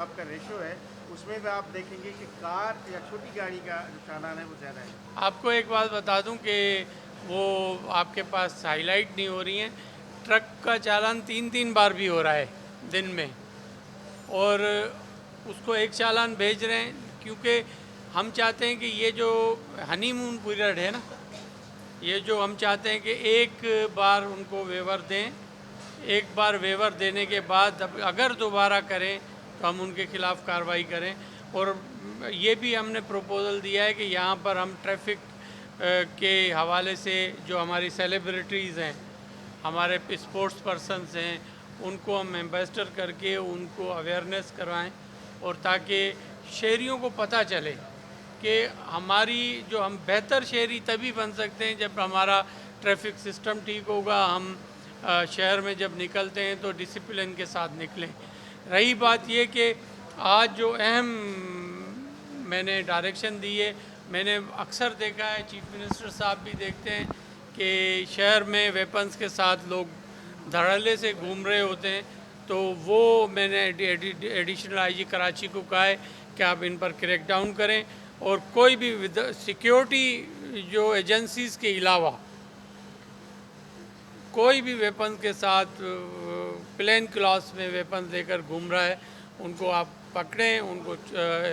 आपका रेशो है उसमें भी आप देखेंगे कि कार या छोटी गाड़ी का जो चालान है वो ज़्यादा है। आपको एक बात बता दूं कि वो आपके पास हाईलाइट नहीं हो रही हैं। ट्रक का चालान 3 बार भी हो रहा है दिन में, और उसको एक चालान भेज रहे हैं, क्योंकि हम चाहते हैं कि ये जो हनीमून पीरियड है ना, ये जो हम चाहते हैं कि एक बार उनको वेवर दें। एक बार वेवर देने के बाद अगर दोबारा करें तो हम उनके खिलाफ़ कार्रवाई करें। और ये भी हमने प्रपोज़ल दिया है कि यहाँ पर हम ट्रैफिक के हवाले से जो हमारी सेलिब्रिटीज़ हैं, हमारे स्पोर्ट्स पर्सनस हैं, उनको हम एम्बेसडर करके उनको अवेयरनेस करवाएं, और ताकि शहरियों को पता चले कि हमारी जो हम बेहतर शहरी तभी बन सकते हैं जब हमारा ट्रैफिक सिस्टम ठीक होगा। हम शहर में जब निकलते हैं तो डिसिप्लिन के साथ निकलें। रही बात ये कि आज जो अहम मैंने डायरेक्शन दी है, मैंने अक्सर देखा है, चीफ मिनिस्टर साहब भी देखते हैं कि शहर में वेपन्स के साथ लोग धड़ल्ले से घूम रहे होते हैं। तो वो मैंने एडिशनल आईजी कराची को कहा है कि आप इन पर क्रैक डाउन करें, और कोई भी सिक्योरिटी जो एजेंसीज़ के अलावा कोई भी वेपन के साथ प्लेन क्लॉथ में वेपन लेकर घूम रहा है, उनको आप पकड़ें, उनको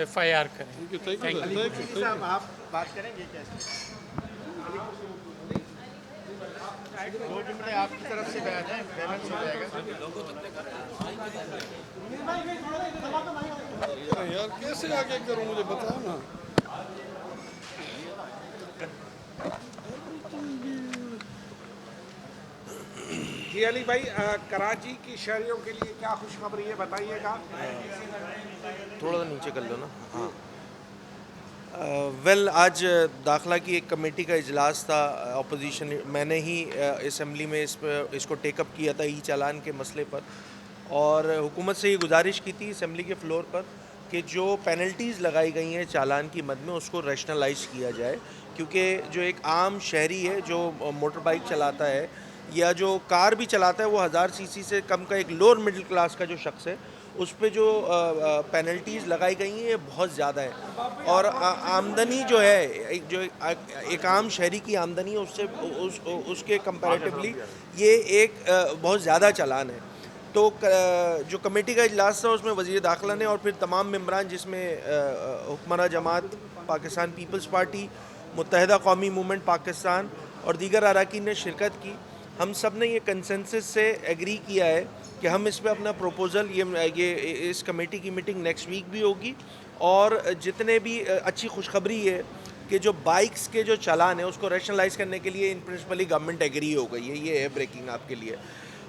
FIR करें। थैंक यू साहब, आप बात करेंगे कैसे? दो जुमले आपकी तरफ से बयान है, बैलेंस हो जाएगा। यार कैसे आगे करूं, मुझे बताओ ना। जी अली भाई, कराची की शहरियों के लिए क्या खुशखबरी है, बताइएगा। थोड़ा नीचे कर लो ना। हाँ, वेल आज दाखिला की एक कमेटी का इजलास था। अपोजिशन मैंने ही असम्बली में इसको टेकअप किया था ई चालान के मसले पर, और हुकूमत से ये गुजारिश की थी असम्बली के फ्लोर पर कि जो पेनल्टीज़ लगाई गई हैं चालान की मद में उसको रैशनलाइज किया जाए, क्योंकि जो एक आम शहरी है जो मोटर बाइक चलाता है या जो कार भी चलाता है, वो 1000 सीसी से कम का एक लोअर मिडिल क्लास का जो शख्स है, उस पे जो पेनल्टीज़ लगाई गई हैं ये बहुत ज़्यादा है। और आमदनी जो है, एक आम शहरी की आमदनी है उसके कंपैरेटिवली ये एक बहुत ज़्यादा चालान है। तो जो कमेटी का इजलास था उसमें वज़ीर दाखिला ने और फिर तमाम मेंबरान, जिसमें हुक्मरान जमात पाकिस्तान पीपल्स पार्टी, मुत्तहिदा कौमी मूवमेंट पाकिस्तान और दीगर अरकान ने शिरकत की, हम सब ने ये कंसेंसस से एग्री किया है कि हम इस पे अपना प्रपोज़ल, ये इस कमेटी की मीटिंग नेक्स्ट वीक भी होगी, और जितने भी अच्छी खुशखबरी है कि जो बाइक्स के जो चालान है उसको रैशनलाइज करने के लिए इन प्रिंसिपली गवर्नमेंट एग्री हो गई है। ये है ब्रेकिंग आपके लिए।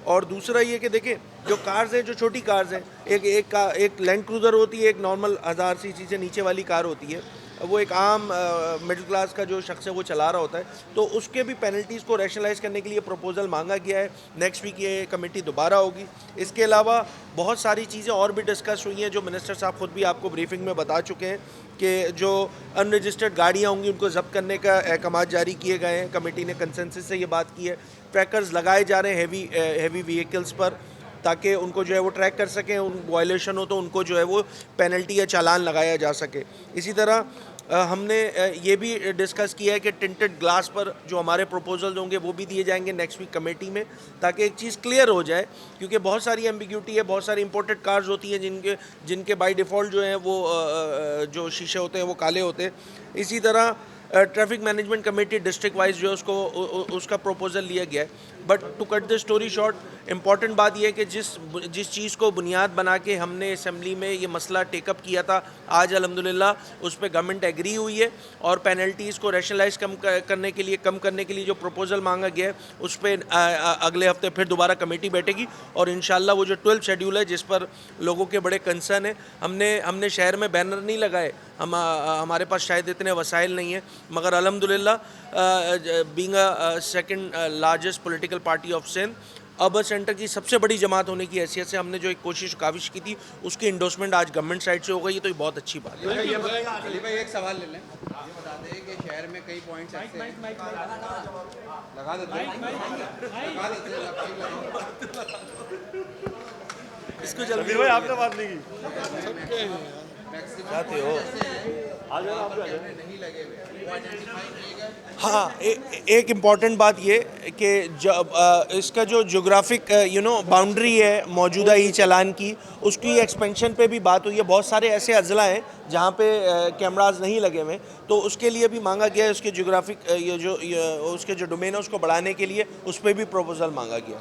और दूसरा ये कि देखिए, जो कार्स हैं, जो छोटी कार्स हैं, एक लैंड क्रूज़र होती है, एक नॉर्मल 1000 सीसी से नीचे वाली कार होती है, वो एक आम मिडिल क्लास का जो शख्स है वो चला रहा होता है, तो उसके भी पेनल्टीज़ को रैशनलाइज करने के लिए प्रपोज़ल मांगा गया है। नेक्स्ट वीक ये कमेटी दोबारा होगी। इसके अलावा बहुत सारी चीज़ें और भी डिस्कस हुई हैं जो मिनिस्टर साहब खुद भी आपको ब्रीफिंग में बता चुके हैं कि जो अनरजिस्टर्ड गाड़ियाँ होंगी उनको ज़ब्त करने का अहकाम जारी किए गए हैं। कमेटी ने कंसेंसस से ये बात की है। ट्रैकर्स लगाए जा रहे हैं हैवी व्हीकल्स पर, ताकि उनको जो है वो ट्रैक कर सकें, उन वायलेशन हो तो उनको जो है वो पेनल्टी या चालान लगाया जा सके। इसी तरह हमने ये भी डिस्कस किया है कि टिंटेड ग्लास पर जो हमारे प्रपोजल्स होंगे वो भी दिए जाएंगे नेक्स्ट वीक कमेटी में, ताकि एक चीज़ क्लियर हो जाए, क्योंकि बहुत सारी एम्बिग्यूटी है, बहुत सारी इंपोर्टेड कार्स होती हैं जिनके बाय डिफ़ॉल्ट जो हैं वो जो शीशे होते हैं वो काले होते हैं। इसी तरह traffic management committee district wise जो है उसका प्रपोजल लिया गया है। But to cut the story short, important बात यह है कि जिस चीज़ को बुनियाद बना के हमने असम्बली में ये मसला टेकअप किया था, आज अल्हम्दुलिल्लाह उस पर गवर्नमेंट एग्री हुई है, और पेनल्टीज़ को रैशनलाइज कम करने के लिए जो प्रपोजल मांगा गया है उस पर अगले हफ्ते फिर दोबारा कमेटी बैठेगी, और इंशाल्लाह वो जो 12 शेड्यूल है जिस पर लोगों के बड़े कंसर्न है, हमने शहर में बैनर नहीं लगाए, हमारे पास शायद इतने वसाइल नहीं हैं, मगर अल्हम्दुलिल्लाह being a second largest political party of Sindh, urban centre की सबसे बड़ी जमात होने की हैसियत से हमने जो एक काविश की थी उसकी इंडोर्समेंट आज गवर्नमेंट साइड से हो गई है, तो ये बहुत अच्छी बात है। अली भाई एक सवाल ले लें, ये बता दें कि शहर में कई पॉइंट्स ऐसे हैं, लगा देते हैं इसको जल्दी भाई आपने बात नहीं की सबके हैं यार। चाहते हो आ जाओ आप नहीं लगे हुए वो आइडेंटिफाई किए गए। हाँ एक इम्पॉर्टेंट बात ये कि जब इसका जो जोग्राफिक बाउंड्री है मौजूदा ई चालान की, उसकी एक्सपेंशन पे भी बात हुई है। बहुत सारे ऐसे अजला हैं जहाँ पे कैमराज नहीं लगे हुए, तो उसके लिए भी मांगा गया है। उसके जोग्राफिक उसके जो डोमेन है उसको बढ़ाने के लिए उस पर भी प्रपोजल मांगा गया।